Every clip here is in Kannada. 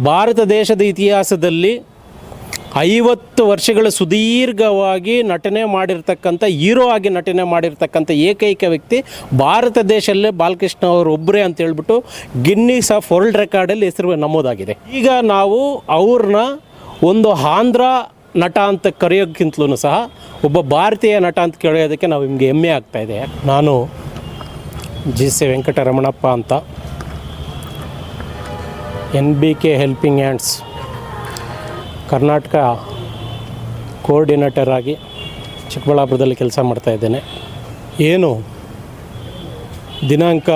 ಭಾರತ ದೇಶದ ಇತಿಹಾಸದಲ್ಲಿ 50 ವರ್ಷಗಳ ಸುದೀರ್ಘವಾಗಿ ನಟನೆ ಮಾಡಿರ್ತಕ್ಕಂಥ ಹೀರೋ ಆಗಿ ನಟನೆ ಮಾಡಿರ್ತಕ್ಕಂಥ ಏಕೈಕ ವ್ಯಕ್ತಿ ಭಾರತ ದೇಶದಲ್ಲೇ ಬಾಲಕೃಷ್ಣ ಅವರು ಒಬ್ಬರೇ ಅಂತ ಹೇಳ್ಬಿಟ್ಟು ಗಿನ್ನಿಸ್ ಆಫ್ ವರ್ಲ್ಡ್ ರೆಕಾರ್ಡಲ್ಲಿ ಹೆಸರು ನಮೂದಾಗಿದೆ. ಈಗ ನಾವು ಅವ್ರನ್ನ ಒಂದು ಆಂಧ್ರ ನಟ ಅಂತ ಕರೆಯೋಕ್ಕಿಂತಲೂ ಸಹ ಒಬ್ಬ ಭಾರತೀಯ ನಟ ಅಂತ ಕೇಳೋದಕ್ಕೆ ನಾವು ನಿಮಗೆ ಹೆಮ್ಮೆ ಆಗ್ತಾಯಿದೆ. ನಾನು ಜಿ.ಸಿ. ವೆಂಕಟರಮಣಪ್ಪ ಅಂತ NBK helping hands Karnataka coordinator ಆಗಿ ಚಿಕ್ಕಬಳ್ಳಾಪುರದಲ್ಲಿ ಕೆಲಸ ಮಾಡ್ತಾಯಿದ್ದೇನೆ. ಏನು ದಿನಾಂಕ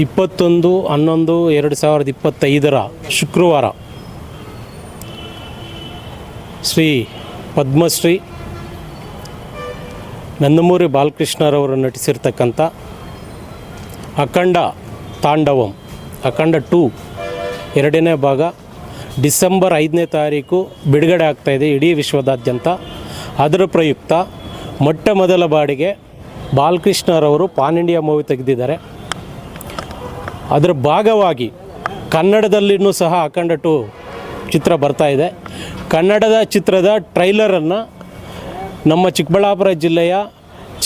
21/11/2025 ಶುಕ್ರವಾರ ಶ್ರೀ ಪದ್ಮಶ್ರೀ ನಂದಮೂರಿ ಬಾಲಕೃಷ್ಣರವರು ನಟಿಸಿರ್ತಕ್ಕಂಥ ಅಖಂಡ ತಾಂಡವಂ ಅಖಂಡ 2 2ನೇ ಭಾಗ ಡಿಸೆಂಬರ್ 5ನೇ ತಾರೀಕು ಬಿಡುಗಡೆ ಆಗ್ತಾಯಿದೆ ಇಡೀ ವಿಶ್ವದಾದ್ಯಂತ. ಅದರ ಪ್ರಯುಕ್ತ ಮೊಟ್ಟ ಮೊದಲ ಬಾರಿಗೆ ಬಾಲಕೃಷ್ಣರವರು ಪಾನ್ ಇಂಡಿಯಾ ಮೂವಿ ತೆಗೆದಿದ್ದಾರೆ. ಅದರ ಭಾಗವಾಗಿ ಕನ್ನಡದಲ್ಲಿಯೂ ಸಹ ಅಖಂಡ 2 ಚಿತ್ರ ಬರ್ತಾಯಿದೆ. ಕನ್ನಡದ ಚಿತ್ರದ ಟ್ರೈಲರನ್ನು ನಮ್ಮ ಚಿಕ್ಕಬಳ್ಳಾಪುರ ಜಿಲ್ಲೆಯ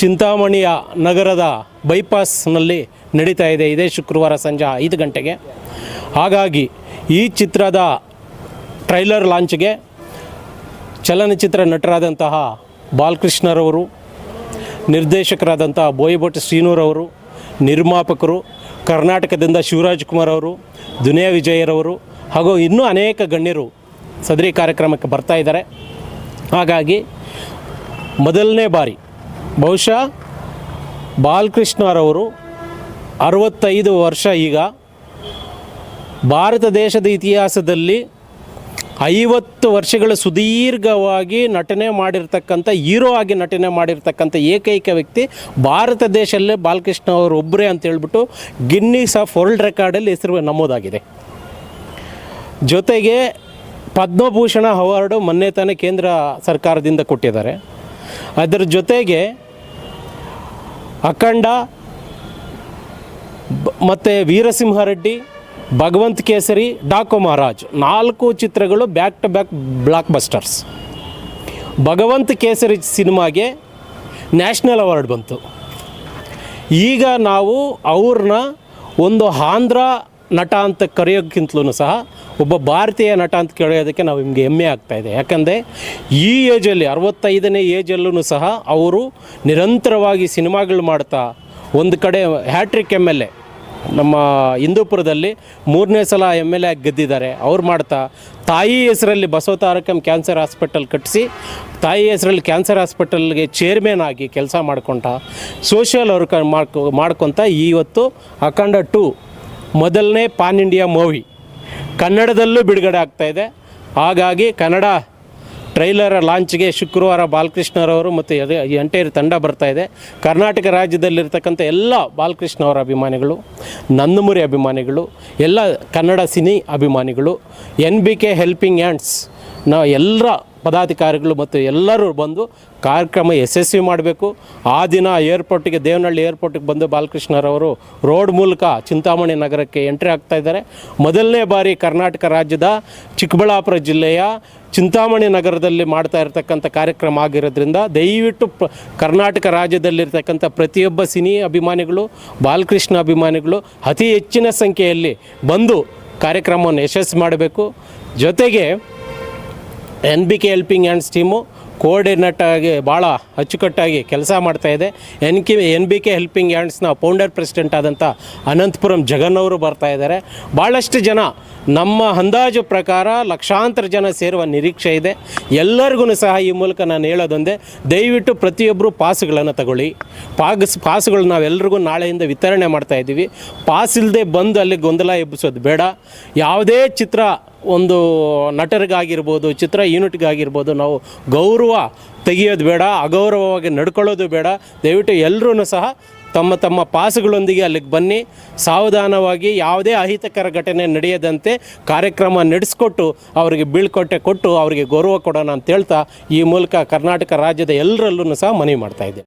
ಚಿಂತಾಮಣಿಯ ನಗರದ ಬೈಪಾಸ್ನಲ್ಲಿ ನಡೀತಾ ಇದೆ ಇದೇ ಶುಕ್ರವಾರ ಸಂಜೆ 5 ಗಂಟೆಗೆ. ಹಾಗಾಗಿ ಈ ಚಿತ್ರದ ಟ್ರೈಲರ್ ಲಾಂಚ್ಗೆ ಚಲನಚಿತ್ರ ನಟರಾದಂತಹ ಬಾಲಕೃಷ್ಣರವರು, ನಿರ್ದೇಶಕರಾದಂತಹ ಬೋಯಿಭಟ್ ಶ್ರೀನೂರವರು, ನಿರ್ಮಾಪಕರು ಕರ್ನಾಟಕದಿಂದ ಶಿವರಾಜ್ ಕುಮಾರ್ ಅವರು, ದುನಿಯಾ ವಿಜಯರವರು ಹಾಗೂ ಇನ್ನೂ ಅನೇಕ ಗಣ್ಯರು ಸದರಿ ಕಾರ್ಯಕ್ರಮಕ್ಕೆ ಬರ್ತಾ ಇದ್ದಾರೆ. ಹಾಗಾಗಿ ಮೊದಲನೇ ಬಾರಿ ಬಹುಶಃ ಬಾಲಕೃಷ್ಣರವರು 65 ವರ್ಷ ಈಗ ಭಾರತ ದೇಶದ ಇತಿಹಾಸದಲ್ಲಿ 50 ವರ್ಷಗಳ ಸುದೀರ್ಘವಾಗಿ ನಟನೆ ಮಾಡಿರ್ತಕ್ಕಂಥ ಹೀರೋ ಆಗಿ ನಟನೆ ಮಾಡಿರ್ತಕ್ಕಂಥ ಏಕೈಕ ವ್ಯಕ್ತಿ ಭಾರತ ದೇಶದಲ್ಲೇ ಬಾಲಕೃಷ್ಣ ಅವರು ಒಬ್ಬರೇ ಅಂತ ಹೇಳ್ಬಿಟ್ಟು ಗಿನ್ನಿಸ್ ಆಫ್ ವರ್ಲ್ಡ್ ರೆಕಾರ್ಡಲ್ಲಿ ಹೆಸರು ನಮೂದಾಗಿದೆ. ಜೊತೆಗೆ ಪದ್ಮಭೂಷಣ ಅವಾರ್ಡು ಮೊನ್ನೆ ತಾನೇ ಕೇಂದ್ರ ಸರ್ಕಾರದಿಂದ ಕೊಟ್ಟಿದ್ದಾರೆ. ಅದರ ಜೊತೆಗೆ ಅಖಂಡ ಮತ್ತು ವೀರಸಿಂಹರೆಡ್ಡಿ, ಭಗವಂತ ಕೇಸರಿ, ಡಾಕು ಮಹಾರಾಜ್ 4 ಚಿತ್ರಗಳು back to back blockbusters. Bhagavanth Kesari ಸಿನಿಮಾಗೆ ನ್ಯಾಷನಲ್ ಅವಾರ್ಡ್ ಬಂತು. ಈಗ ನಾವು ಅವ್ರನ್ನ ಒಂದು ಆಂಧ್ರ ನಟ ಅಂತ ಕರೆಯೋಕ್ಕಿಂತಲೂ ಸಹ ಒಬ್ಬ ಭಾರತೀಯ ನಟ ಅಂತ ಕೇಳೋದಕ್ಕೆ ನಾವು ನಿಮಗೆ ಹೆಮ್ಮೆ ಆಗ್ತಾಯಿದೆ. ಯಾಕಂದರೆ ಈ ಏಜಲ್ಲಿ 65ನೇ ಏಜಲ್ಲೂ ಸಹ ಅವರು ನಿರಂತರವಾಗಿ ಸಿನಿಮಾಗಳು ಮಾಡ್ತಾ ಒಂದು ಕಡೆ ಹ್ಯಾಟ್ರಿಕ್ MLA ನಮ್ಮ ಹಿಂದೂಪುರದಲ್ಲಿ 3ನೇ ಸಲ MLA ಆಗಿ ಗೆದ್ದಿದ್ದಾರೆ. ಅವ್ರು ಮಾಡ್ತಾ ತಾಯಿ ಹೆಸರಲ್ಲಿ ಬಸವತಾರಕಂ ಕ್ಯಾನ್ಸರ್ ಹಾಸ್ಪಿಟಲ್ ಕಟ್ಟಿಸಿ ತಾಯಿ ಹೆಸರಲ್ಲಿ ಕ್ಯಾನ್ಸರ್ ಹಾಸ್ಪಿಟಲ್ಗೆ ಚೇರ್ಮನ್ ಆಗಿ ಕೆಲಸ ಮಾಡ್ಕೊತ ಸೋಷಿಯಲ್ ವರ್ಕ್ ಮಾಡ್ಕೊತ ಇವತ್ತು ಅಖಂಡ 2 ಮೊದಲನೇ ಪಾನ್ ಇಂಡಿಯಾ ಮೂವಿ ಕನ್ನಡದಲ್ಲೂ ಬಿಡುಗಡೆ ಆಗ್ತಾಯಿದೆ. ಹಾಗಾಗಿ ಕನ್ನಡ ಟ್ರೈಲರ್ ಲಾಂಚ್ಗೆ ಶುಕ್ರವಾರ ಬಾಲಕೃಷ್ಣರವರು ಮತ್ತು ಎಂಟೈರ್ ತಂಡ ಬರ್ತಾಯಿದೆ. ಕರ್ನಾಟಕ ರಾಜ್ಯದಲ್ಲಿರ್ತಕ್ಕಂಥ ಎಲ್ಲ ಬಾಲಕೃಷ್ಣವರ ಅಭಿಮಾನಿಗಳು, ನಂದಮೂರಿ ಅಭಿಮಾನಿಗಳು, ಎಲ್ಲ ಕನ್ನಡ ಸಿನಿ ಅಭಿಮಾನಿಗಳು, NBK ಹೆಲ್ಪಿಂಗ್ ಹ್ಯಾಂಡ್ಸ್ ನಾವು ಎಲ್ಲರ ಪದಾಧಿಕಾರಿಗಳು ಮತ್ತು ಎಲ್ಲರೂ ಬಂದು ಕಾರ್ಯಕ್ರಮ ಯಶಸ್ವಿ ಮಾಡಬೇಕು. ಆ ದಿನ ಏರ್ಪೋರ್ಟಿಗೆ ದೇವನಹಳ್ಳಿ ಏರ್ಪೋರ್ಟಿಗೆ ಬಂದು ಬಾಲಕೃಷ್ಣರವರು ರೋಡ್ ಮೂಲಕ ಚಿಂತಾಮಣಿ ನಗರಕ್ಕೆ ಎಂಟ್ರಿ ಆಗ್ತಾಯಿದ್ದಾರೆ. ಮೊದಲನೇ ಬಾರಿ ಕರ್ನಾಟಕ ರಾಜ್ಯದ ಚಿಕ್ಕಬಳ್ಳಾಪುರ ಜಿಲ್ಲೆಯ ಚಿಂತಾಮಣಿ ನಗರದಲ್ಲಿ ಮಾಡ್ತಾ ಇರತಕ್ಕಂಥ ಕಾರ್ಯಕ್ರಮ ಆಗಿರೋದ್ರಿಂದ ದಯವಿಟ್ಟು ಕರ್ನಾಟಕ ರಾಜ್ಯದಲ್ಲಿರ್ತಕ್ಕಂಥ ಪ್ರತಿಯೊಬ್ಬ ಸಿನಿ ಅಭಿಮಾನಿಗಳು, ಬಾಲಕೃಷ್ಣ ಅಭಿಮಾನಿಗಳು ಅತಿ ಹೆಚ್ಚಿನ ಸಂಖ್ಯೆಯಲ್ಲಿ ಬಂದು ಕಾರ್ಯಕ್ರಮವನ್ನು ಯಶಸ್ವಿ ಮಾಡಬೇಕು. ಜೊತೆಗೆ NBK helping hands team coordinator ಆಗಿ ಭಾಳ ಅಚ್ಚುಕಟ್ಟಾಗಿ ಕೆಲಸ ಮಾಡ್ತಾಯಿದೆ. NBK ಹೆಲ್ಪಿಂಗ್ ಹ್ಯಾಂಡ್ಸ್ನ ಫೌಂಡರ್ ಪ್ರೆಸಿಡೆಂಟ್ ಆದಂಥ ಅನಂತಪುರಂ ಜಗನ್ನವರು ಬರ್ತಾಯಿದ್ದಾರೆ. ಭಾಳಷ್ಟು ಜನ ನಮ್ಮ ಅಂದಾಜು ಪ್ರಕಾರ ಲಕ್ಷಾಂತರ ಜನ ಸೇರುವ ನಿರೀಕ್ಷೆ ಇದೆ. ಎಲ್ಲರಿಗೂ ಸಹ ಈ ಮೂಲಕ ನಾನು ಹೇಳೋದೊಂದೇ, ದಯವಿಟ್ಟು ಪ್ರತಿಯೊಬ್ಬರು ಪಾಸ್ಗಳನ್ನು ತಗೊಳ್ಳಿ. ಪಾಸ್ಗಳು ನಾವೆಲ್ಲರಿಗೂ ನಾಳೆಯಿಂದ ವಿತರಣೆ ಮಾಡ್ತಾಯಿದ್ದೀವಿ. ಪಾಸ್ ಇಲ್ಲದೆ ಬಂದು ಅಲ್ಲಿ ಗೊಂದಲ ಎಬ್ಬಿಸೋದು ಬೇಡ. ಯಾವುದೇ ಚಿತ್ರ ಒಂದು ನಟರಿಗಾಗಿರ್ಬೋದು, ಚಿತ್ರ ಯೂನಿಟ್ಗಾಗಿರ್ಬೋದು ನಾವು ಗೌರವ ತೆಗೆಯೋದು ಬೇಡ, ಅಗೌರವವಾಗಿ ನಡ್ಕೊಳ್ಳೋದು ಬೇಡ. ದಯವಿಟ್ಟು ಎಲ್ಲರೂ ಸಹ ತಮ್ಮ ತಮ್ಮ ಪಾಸುಗಳೊಂದಿಗೆ ಅಲ್ಲಿಗೆ ಬನ್ನಿ. ಸಾವಧಾನವಾಗಿ ಯಾವುದೇ ಅಹಿತಕರ ಘಟನೆ ನಡೆಯದಂತೆ ಕಾರ್ಯಕ್ರಮ ನಡೆಸ್ಕೊಟ್ಟು ಅವರಿಗೆ ಬೀಳ್ಕೊಟ್ಟೆ ಕೊಟ್ಟು ಅವರಿಗೆ ಗೌರವ ಕೊಡೋಣ ಅಂತ ಹೇಳ್ತಾ ಈ ಮೂಲಕ ಕರ್ನಾಟಕ ರಾಜ್ಯದ ಎಲ್ಲರಲ್ಲೂ ಸಹ ಮನವಿ ಮಾಡ್ತಾಯಿದ್ದೆ.